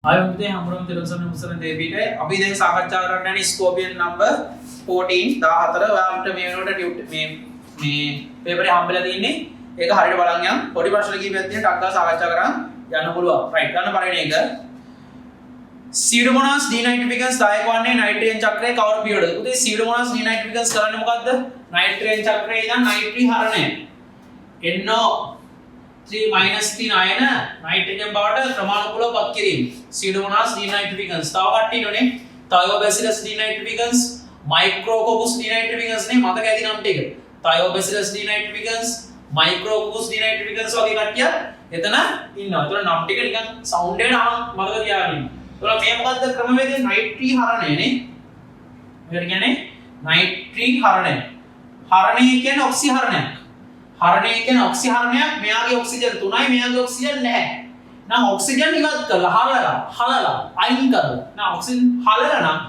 ආයුක්තේ හම්බුනම තිරසන මුසන දෙවිට අපි දැන් සාකච්ඡා කරන්න යන්නේ ස්කෝපියන් නම්බර් 14 14 ඔයාලට මේ වෙනකොට මේ පේපරේ හම්බෙලා තියෙන්නේ ඒක හරියට බලන් යන්න පොඩි ප්‍රශ්න කීපයක් තියෙන ටක් ගාලා සාකච්ඡා කරන් යන්න පුළුවන් රයිට් ගන්න පළවෙනි එක සියුඩෝමෝනාස් ඩිනයිට්‍රිෆිකන්ස් දායක වන්නේ නයිට්‍රජන් චක්‍රයේ කවර පියවරද පුතේ සියුඩෝමෝනාස් ඩිනයිට්‍රිෆිකන්ස් කරන්නේ මොකද්ද නයිට්‍රජන් චක්‍රයේ ඉඳන් නයිට්‍රි හරණය NO 3 minus 3 අයන නයිට්‍රජන් බවට ක්‍රමානුකූලව පත් කිරීම සියුඩෝමෝනාස් ඩිනයිට්‍රිෆිකන්ස් තව කට්ටිය ඉන්නෝනේ Thiobacillus denitrificans Micrococcus denitrificans නේ මතක ඇති නම් ටික Thiobacillus denitrificans Micrococcus denitrificans වගේ කට්ටිය එතන ඉන්නවා. ඒතර නම් ටික නිකන් සවුන්ඩ් එකට අහන් මතක තියාගන්න. ඒතර මේ මොකද්ද ක්‍රමවේදය නයිට්‍රි හරණය නේ. මේකට කියන්නේ නයිට්‍රි හරණය. හරණය කියන්නේ ඔක්සිහරණයක්. හරණය කියන්නේ ඔක්සිහරණයක්. මෙයාගේ ඔක්සිජන් 3යි මෙයාගේ ඔක්සිජන් නැහැ. නම් ඔක්සිජන් ඉවත් කරලා හලලා අයින් කරලා. නම් ඔක්සිජන් හලලා නම්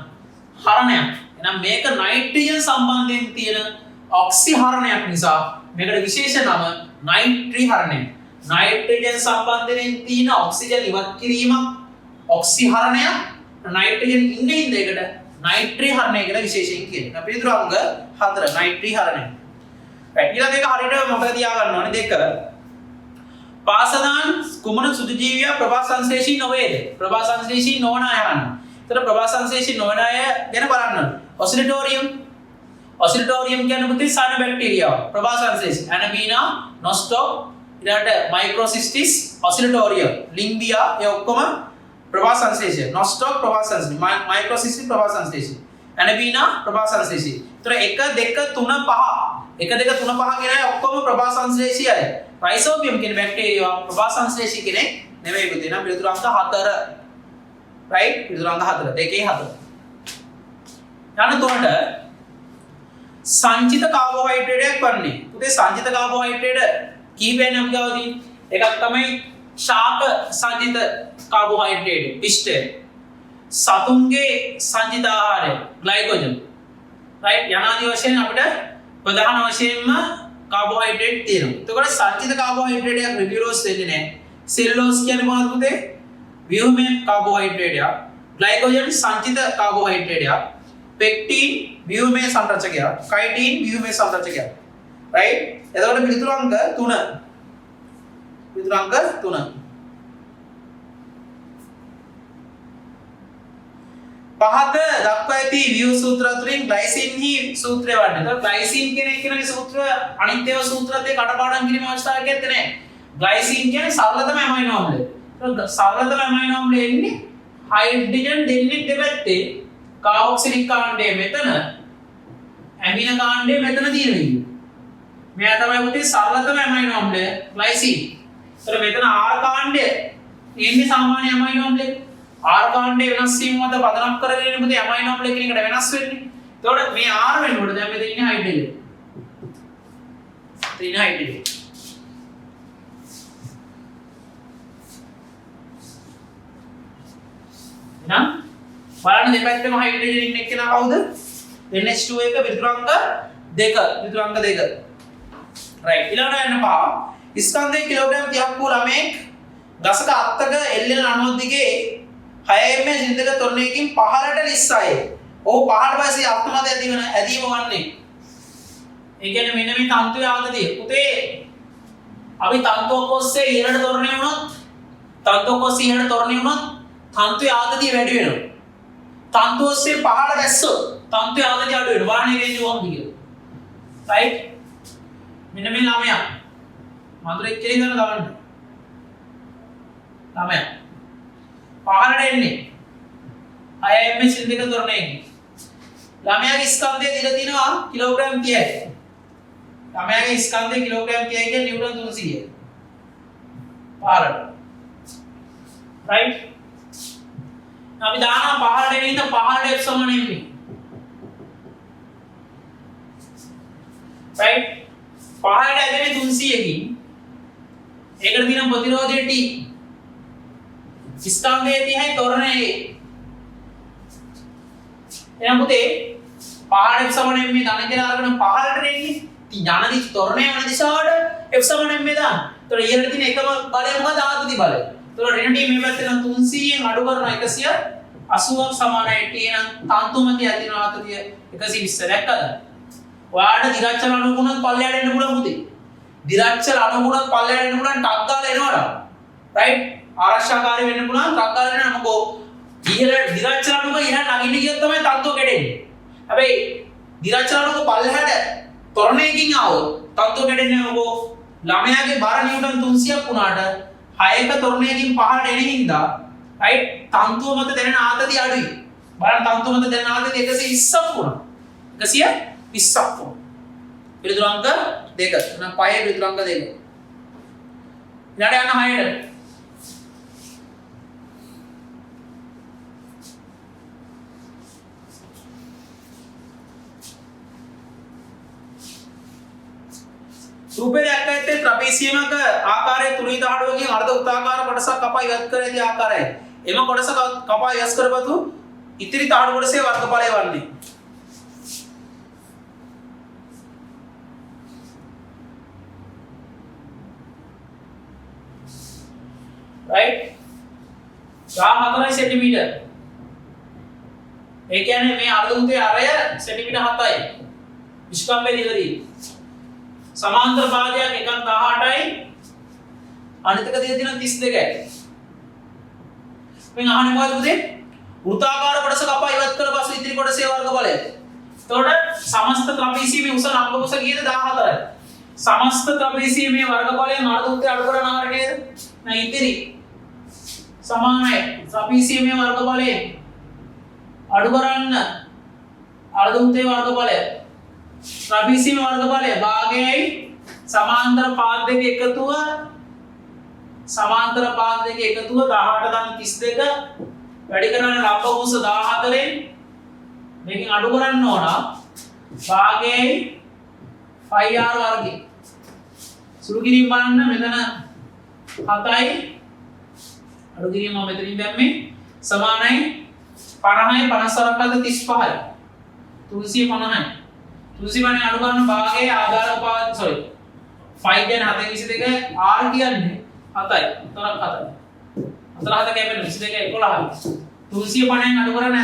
හරණයක්. එහෙනම් මේක නයිට්‍රජන් සම්බන්ධයෙන් තියෙන ඔක්සිහරණයක් නිසා මේකට විශේෂ නම නයිට්‍රි හරණය. නයිට්‍රජන් සම්බන්ධයෙන් තියෙන ඔක්සිජන් ඉවත් කිරීම ඔක්සිහරණයක් නයිට්‍රජන් ඉන්නේ ඉඳේකට නයිට්‍රි හරණය කියලා විශේෂයෙන් කියනවා. අපි විතර අංග 4 නයිට්‍රි හරණය. ඊළඟ එක හරියට මතක තියාගන්න ඕනේ දෙක. පාසදාන් කුමන සුදු ජීවියා ප්‍රභාසංශ්ලේෂී නොවේද? ප්‍රභාසංශ්ලේෂී නොවන අය අහන්න. ඒතර ප්‍රභාසංශ්ලේෂී නොවන අය ගැන බලන්න ඕනේ. ඔසිලටෝරියම් කියන්නේ පුතේ සයනොබැක්ටීරියා. ප්‍රභාසංශ්ලේෂී ඇනබීනා නොස්ටොක් ඊළඟට මයික්‍රොසිස්ටිස් ඔසිලටෝරියම් ලිම්බියා ඒ ඔක්කොම ප්‍රභාසංශ්ලේෂී. නොස්ටොක් ප්‍රභාසංශ්ලේෂී මයික්‍රොසිස්ටිස් ප්‍රභාසංශ්ලේෂී ඇනබීනා ප්‍රභාසංශ්ලේෂී. ඒතර 1 2 3 5 1 2 3 5 කියන ඔක්කොම ප්‍රභාසංශ්ලේෂී අය. රයිසෝබියම් කියන බැක්ටීරියා ප්‍රභාසංශ්ලේෂී කෙනෙක් නෙවෙයි පුතේ. නම් පිළිතුරු අංක 4. රයිට් පිළිතුරු අංක 4 දෙකේ 4. යන තුනට සංචිත කාබෝහයිඩ්‍රේටයක් වන්නේ. පුතේ සංචිත කාබෝහයිඩ්‍රේට කීපයක් නම් ගාවදී. එකක් තමයි ශාක සංචිත කාබෝහයිඩ්‍රේට පිෂ්ඨය. සතුන්ගේ සංචිත ආහාරය ග්ලයිකෝජන්. රයිට් යනාදී වශයෙන් අපිට ප්‍රධාන වශයෙන්ම කාබෝහයිඩ්‍රේට් තියෙනවා. එතකොට සංචිත කාබෝහයිඩ්‍රේටයක් රිඩියුලෝස් වෙන්නේ නැහැ. සෙලුලෝස් කියන්නේ මොනවද පුතේ? ව්‍යුහමය කාබෝහයිඩ්‍රේටයක්. ග්ලයිකෝජන් සංචිත කාබෝහයිඩ්‍රේටයක්. පෙක්ටින් ව්‍යුහමය සංරචකයක්. කයිටින් ව්‍යුහමය සංරචකයක්. රයිට්? එතකොට පිළිතුරු අංක 3. පිළිතුරු අංක 3. පහත දක්වා ඇති ව්‍යුහ සූත්‍ර අතරින් ග්ලයිසින්හි සූත්‍රය වඩන. ඒතකොට ග්ලයිසින් කියන එකේ සූත්‍ර අනිත් ඒවා සූත්‍රات එක්ක කටපාඩම් කිරීම අවස්ථාවක් ඇත්තේ නැහැ. ග්ලයිසින් කියන්නේ සරලතම ඇමයිනෝ අම්ලය. ඒතකොට සරලතම ඇමයිනෝ අම්ලය එන්නේ හයිඩ්‍රජන් දෙන්නේ දෙපැත්තේ කාබොක්සිලික් කාණ්ඩය මෙතන ඇමින කාණ්ඩය මෙතන තියෙනවා. මෙයා තමයි පුතේ සරලතම ඇමයිනෝ අම්ලය ග්ලයිසින්. ඒතර මෙතන R කාණ්ඩය එන්නේ සාමාන්‍ය ඇමයිනෝ අම්ලය. R කාණ්ඩය වෙනස් වීම මත පදනම් කරගෙන පුතේ ඇමයිනෝ අම්ල කියන එකට වෙනස් වෙන්නේ. ඒතකොට මේ R වෙනකොට දැන් මෙතන ඉන්නේ හයිඩ්‍රජන්. තියෙන හයිඩ්‍රජන්. එහෙනම් බලන්න දෙපැත්තෙම හයිඩ්‍රජන් ඉන්න එක්කෙනා කවුද? NH2 එක පිළිතුරු අංක 2. පිළිතුරු අංක 2. රයිට්. ඊළඟට යන්න පහ. ස්කන්ධයේ කිලෝග්‍රෑම් 30ක් වූ ළමෙක් දශක 7ක LN අණුව දිගේ 6 mm සින්දක තොරණයකින් පහළට ලිස්සයි. ඔහු පහළ පස්සේ අත්මත ඇදීම වන්නේ. ඒ කියන්නේ මෙන්න මේ තන්තුවේ ආගතිය. පුතේ අපි තන්තුවක් ඔස්සේ ඉහළට තොරණය වුණොත් තන්තුවක් ඔස්සේ ඉහළට තොරණය වුණොත් තන්තුවේ ආගතිය වැඩි වෙනවා. තන්තු ඔස්සේ පහළ දැස්සොත් තන්තුවේ ආගතිය අඩු වෙනවා. වාහනේ වේගය වම් දිගට. රයිට්? මෙන්න මේ ළමයා මధుරෙක් කියලා ඉඳන් ගමන්න. ළමයා පහළට එන්නේ 6 mm සින්දක තොරණයකින්. ළමයාගේ ස්කන්ධය දිලා තිනවා කිලෝග්‍රෑම් 30යි. ළමයාගේ ස්කන්ධය කිලෝග්‍රෑම් 30යි කියන්නේ නිව්ටන් 300යි. පහළට. රයිට්? අපි දානවා පහළට එන ඉඳ පහළට F සමාන m. රයිට්? පහළට ඇදෙන්නේ 300කින්. ඒකට තියෙන ප්‍රතිරෝධය T. ස්කන්ධයේ 30යි තොරණයේ. එහෙනම් පුතේ පහළට F සමාන m දාන කියලා අරගෙන පහළට එන්නේ. ඉතින් යන දිශ තොරණය යන දිශාවට F සමාන m දාන්න. ඒතකොට ඊළඟ තියෙන එකම බලය මොකද? ආතති බලය. तो ऋण टी මේ පැත්තේ නම් 300න් අඩු කරනවා 180ක් සමානයි t නම් තන්තුමැති ඇතින ආතතිය 120 දැක්කද? ඔයාලට දිරච්ඡල අනුගුණත් පල්ලයට එන්න පුළුවන් පුතේ. දිරච්ඡල අනුගුණත් පල්ලයට එන්න පුළුවන් ටක් ගාලා එනවනම්. රයිට්? ආරක්ෂාකාරී වෙන්න පුළුවන් ටක් ගාලා එනවා මොකෝ ඉහළ දිරච්ඡල අනුග ඉහළ නගින්න ගියොත් තමයි තන්තුව කැඩෙන්නේ. හැබැයි දිරච්ඡල අනුග පල්ලයට තොරණයකින් ආවොත් තන්තුව කැඩෙන්නේ මොකෝ ළමයාගේ බර නිව්ටන් 300ක් වුණාට 6ක තොරණයකින් පහළට එන හින්දා රයිට් තන්තුව මත දැනෙන ආතතිය අඩුයි. බලන්න තන්තුව මත දැනෙන ආතතිය 120ක් වුණා. 120ක් වුණා. පිළිතුරු අංක 2. එහෙනම් 5 පිළිතුරු අංක 2. ඊළඟට යන්න 6ට. රූපේ දැක්ක ඇත්තේ ත්‍රාපීසියමක ආකාරයේ තුනී දහඩුවකින් අර්ධ වෘත්තාකාර කොටසක් කපා ඉවත් කර ඇති ආකාරයයි. එම කොටස කපා ඉවත් කරපතු ඉතිරි දහඩු කොටසේ වර්ගඵලය වන්නේ. right 14 centimetre. ඒ කියන්නේ මේ අර්ධ වෘත්තයේ අරය සෙන්ටිමීටර් 7යි. විස්කම්භය දිගදී සමාන්තර පාදයක් එකක් 18යි අනිත් එක දිග තියෙන 32යි. මෙන් අහන්නේ මොකද පුතේ? වෘත්තාකාර කොටස කපා ඉවත් කළ පසු ඉතිරි කොටසේ වර්ගඵලය. එතකොට සමස්ත ත්‍රාපීසියමේ උස ලම්බ උස කීයද? 14යි. සමස්ත ත්‍රාපීසියමේ වර්ගඵලයෙන් අර්ධ වෘත්තය අඩු කරන ආකාරය නේද? නැ ඉතිරි සමානයි. ත්‍රාපීසියමේ වර්ගඵලයෙන් අඩු කරන්න අර්ධ වෘත්තයේ වර්ගඵලය ත්‍රාපීසියම වර්ගඵලය භාගයයි සමාන්තර පාද දෙක එකතුව 18 ගන්න 32 වැඩි කරන ලම්බ උස 14න් මේකෙන් අඩු කරන්න ඕන භාගයයි πr වර්ගය සුළු කිරීම බලන්න මෙතන 7යි අඩු කිරීම මම මෙතනින් දැම්මේ සමානයි 50යි 54කට 35යි 350යි 350 අඩු කරන භාගයේ ආධාර උපාද sorry 5 කියන්නේ 7 22 r කියන්නේ 7යි 7යි 7 කැපෙන 22 11යි 350න් අඩු කරන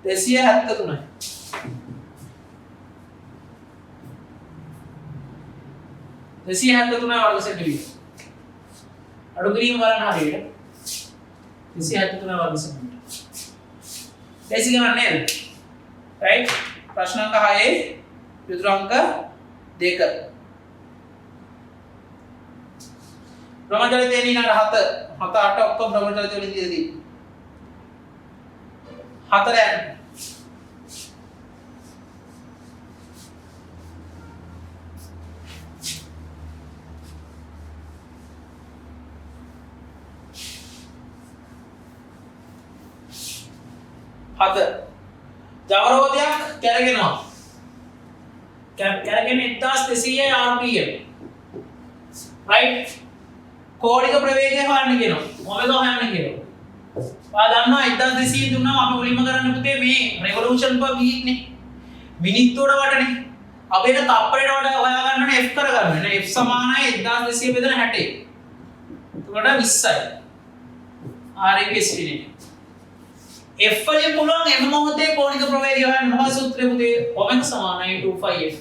77ක් 273යි 273 වර්ග සෙන්ටිමීටර අඩු කිරීම බලන්න හරියට 273 වර්ග සෙන්ටිමීටර දැසි ගන්න නේද රයිට් ප්‍රශ්න අංක 6 පිළිතුරු අංක 2 බ්‍රහ්මචර්ය තේනී ඊළඟ 7 8 ඔක්කොම බ්‍රහ්මචර්ය වලින් දීදී 4 යන්න ජවරෝධයක් කැරගෙනවා. කැරගෙන 1200 rpm. right? කෝණික ප්‍රවේගය හොයන්න කියනවා. ඔමෙගා හොයන්න කියනවා. ඔයා දන්නවා 1200 දුන්නාම අපි මුලින්ම කරන්න පුතේ මේ revolution per minute නේ. මිනිත්තුවට වටනේ. අපි ඒක තප්පරයට වඩා හොයාගන්න ඕනේ f කරගන්න. නේ f සමානයි 1200 බෙදෙන 60. එතකොට 20යි. rps unit. F වලින් පුළුවන් m මොහොතේ කෝණික ප්‍රවේගය හොයන්න මොකද සූත්‍රය පුතේ ඔමෙගා සමානයි 2πf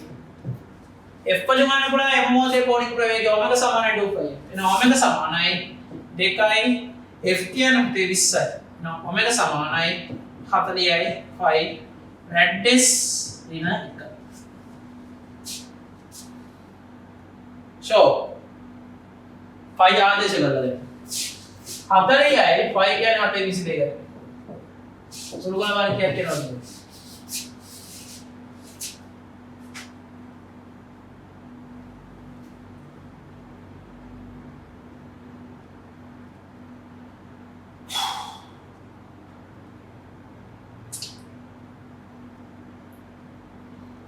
f වලින් හොයන්න පුළුවන් m මොහොතේ කෝණික ප්‍රවේගය ඔමෙගා සමානයි 2πf එහෙනම් ඔමෙගා සමානයි 2යි f කියන්නේ පුතේ 20යි එහෙනම් ඔමෙගා සමානයි 40යි 5 රැඩ්ඩස් දින 1 show 5 ආදේශ කරලා දෙන්න 4යි 5 කියන්නේ 822යි සුළු ගණන් වලින් කියනවා නේද?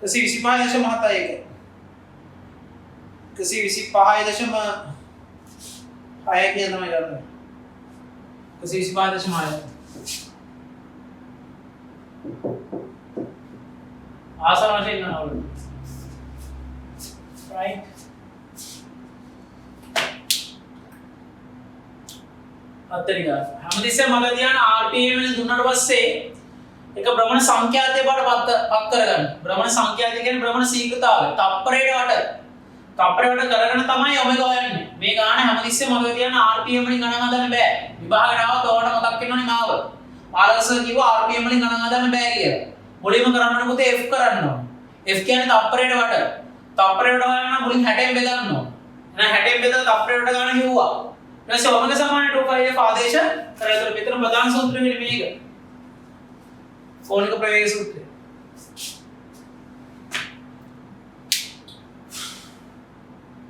कसी 25.71 कसी 25.6 කියන තමයි ගන්න. कसी 25.6 ආසන වශයෙන් ගන්නවා. right අතරින් හැමතිස්සෙම මග තියාන rpm එක දුන්නාට පස්සේ එක භ්‍රමණ සංඛ්‍යාතය බවට පත් කරගන්න. භ්‍රමණ සංඛ්‍යාතය කියන්නේ භ්‍රමණ ශීඝ්‍රතාවය. තප්පරයට කරගෙන තමයි ඔමෙගා යන්නේ. මේ ගාන හැමතිස්සෙම මග තියාන rpm වලින් ගණන් හදන්න බෑ. විභාගයට ආවොත් ඔයාලට මතක් වෙනවනේ මාව. ආරසර් කිව්වා rpm වලින් ගණන් හදන්න බෑ කියලා. මුලින්ම කරන්න පුතේ f කරන්න ඕන. f කියන්නේ තප්පරයට වට. තප්පරයට ගන්න නම් මුලින් 60න් බෙදන්න ඕන. එහෙනම් 60න් බෙදලා තප්පරයට ගන්න කිව්වා. ඊට පස්සේ ඔමෙගා සමාන 2πf ආදේශ කරලා ඒතර මෙතන ප්‍රධාන සූත්‍රය වෙන්නේ මේක. කෝණික ප්‍රවේග සූත්‍රය.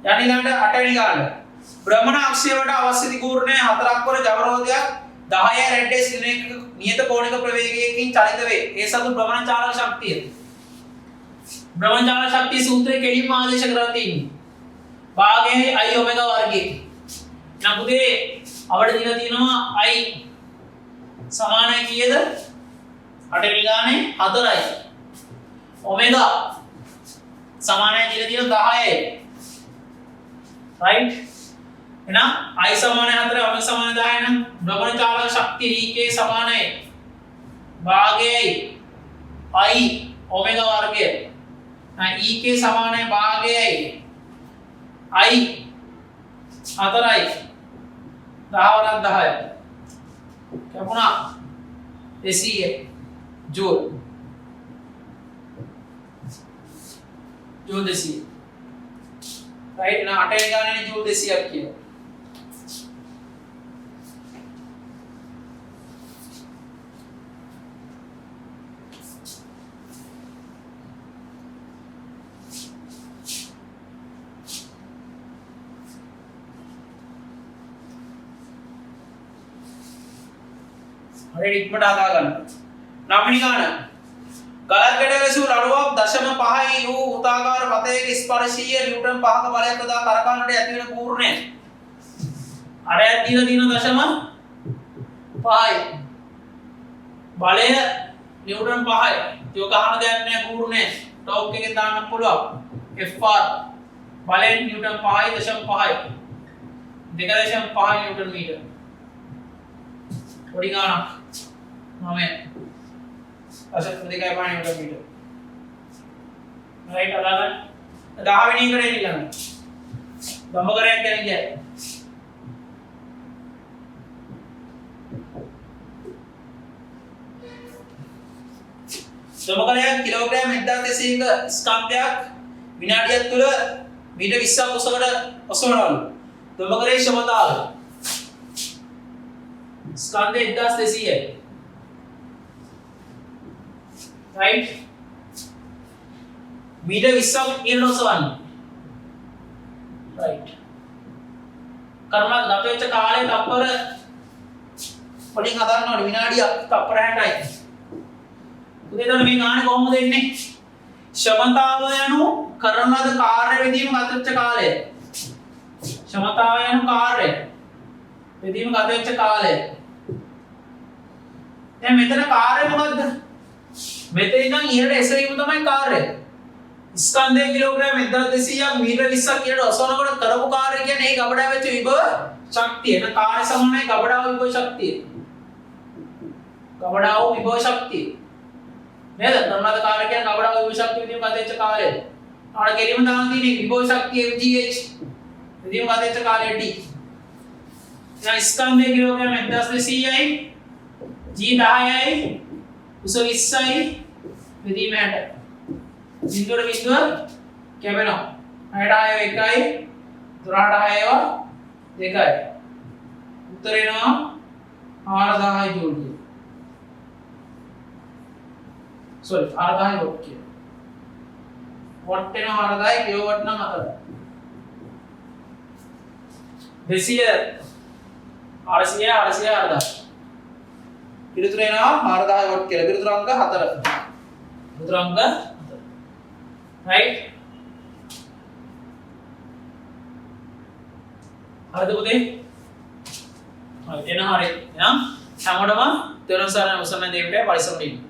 යන්නේ 8 වෙනි ගාන. භ්‍රමණ අක්ෂය වලට අවශ්‍ය දිගූර්ණය 4ක් වර ජවරෝධයක් 10 රැඩ්ඩේස් නියත කෝණික ප්‍රවේගයකින් චලිත වේ. ඒ සතු භ්‍රමණ චාලක ශක්තිය. භ්‍රමණ චාලක ශක්තිය සූත්‍රයේ කෙලින්ම ආදේශ කරලා තියෙන්නේ. භාගයේ I ඔමෙගා වර්ගයේ. නම් පුතේ අපිට දීලා තියෙනවා I සමානයි කීයද? 8 වෙනි ගානේ 4යි. ඔමෙගා සමානයි කියලා තියෙනවා 10යි. right එහෙනම් I සමානයි 4 ඔමෙගා සමානයි 10 නම් භ්‍රමණ චාලක ශක්තිය EK සමානයි භාගයයි I ඔමෙගා වර්ගය. EK සමානයි භාගයයි I 4යි 10 වරක් 10යි කැපුණා 200 ජූල් 200 right ना 8 වෙනි ගානේ ජූල් 200ක් කියනවා. හරි ඉක්මනට හදා ගන්න. 9 වෙනි ගාන. ගලක් ගැට වැසූ රළුවක් 0.5 වූ උතාකාර පතයක ස්පර්ශීය නිව්ටන් 5ක බලයක් යොදා කරකවන්නට ඇති වෙන පූර්ණය. අරයක් දීලා තියෙන 0.5යි. බලය නිව්ටන් 5යි. ඒක අහන දෙයක් නෑ පූර්ණය. ටෝක් එකෙන් දාන්න පුළුවන්. Fr බලය නිව්ටන් 5යි 0.5යි. 2.5 නිව්ටන් මීටර. පොඩි ගානක්. අසත් දෙකයි පාණි වල මීටර. රයිට් අදාගන්න. 10 වෙනි එකට එන්න ළඟ. දඹකරයක් කියන්නේ. දඹකරයක් කිලෝග්‍රෑම් 1200ක ස්කන්ධයක් විනාඩියක් තුල මීටර 20ක් උසකට ඔසවනවලු. දඹකරේ ක්ෂමතාව ස්කන්ධ 1200යි. right meter 20ක් ඉරන ඔසවන්න right කර්ම ගත වෙච්ච කාලය තප්පර වලින් හදන්න ඕනේ විනාඩියක් තප්පර 60යි. උදේ දවල් මේ ගානේ කොහොමද එන්නේ? ක්ෂමතාව යනු කරන ලද කාර්ය විදීම ගත වෙච්ච කාලය. ක්ෂමතාව යනු කාර්ය විදීම ගත වෙච්ච කාලය. දැන් මෙතන කාර්යය මොකද්ද? මෙතන ඉඳන් ඉහළට එසවීම තමයි කාර්යය. ස්කන්ධය කිලෝග්‍රෑම් 1200ක් මීටර 20ක් ඉහළට ඔසවනකොට කරපු කාර්යය කියන්නේ ඒ ගබඩා වෙච්ච විභව ශක්තිය. එන කාර්ය සමානයි ගබඩාව විභව ශක්තිය. ගබඩාව විභව ශක්තිය. නේද? කරනවාද කාර්යය කියන්නේ ගබඩාව විභව ශක්තිය විදිහට ගත වෙච්ච කාර්යය. ආන කෙලිම දාන තියෙන්නේ විභව ශක්තිය FGH. විදිහට ගත වෙච්ච කාර්යය T. දැන් ස්කන්ධය කිලෝග්‍රෑම් 1200යි G 10යි උස 20යි විදීම 60. බිඳුවට බිඳුව කැපෙනවා. 60 1යි 18 2යි. උත්තර එනවා 4000යි ජූල්. sorry 4000යි වොට් කියන. වොට් එනවා 4000යි කිලෝවොට් නම් 4යි. 200 4000 පිළිතුර එනවා 4000 වොට් කියලා. පිළිතුර අංක 4. පිළිතුර අංක 4. right හරිද පුතේ? හරි එන හරි. එහෙනම් හැමෝටම තෙරුවන් සරණයි. උසන්න දෙවියන්ට පරිස්සමට ඉන්න.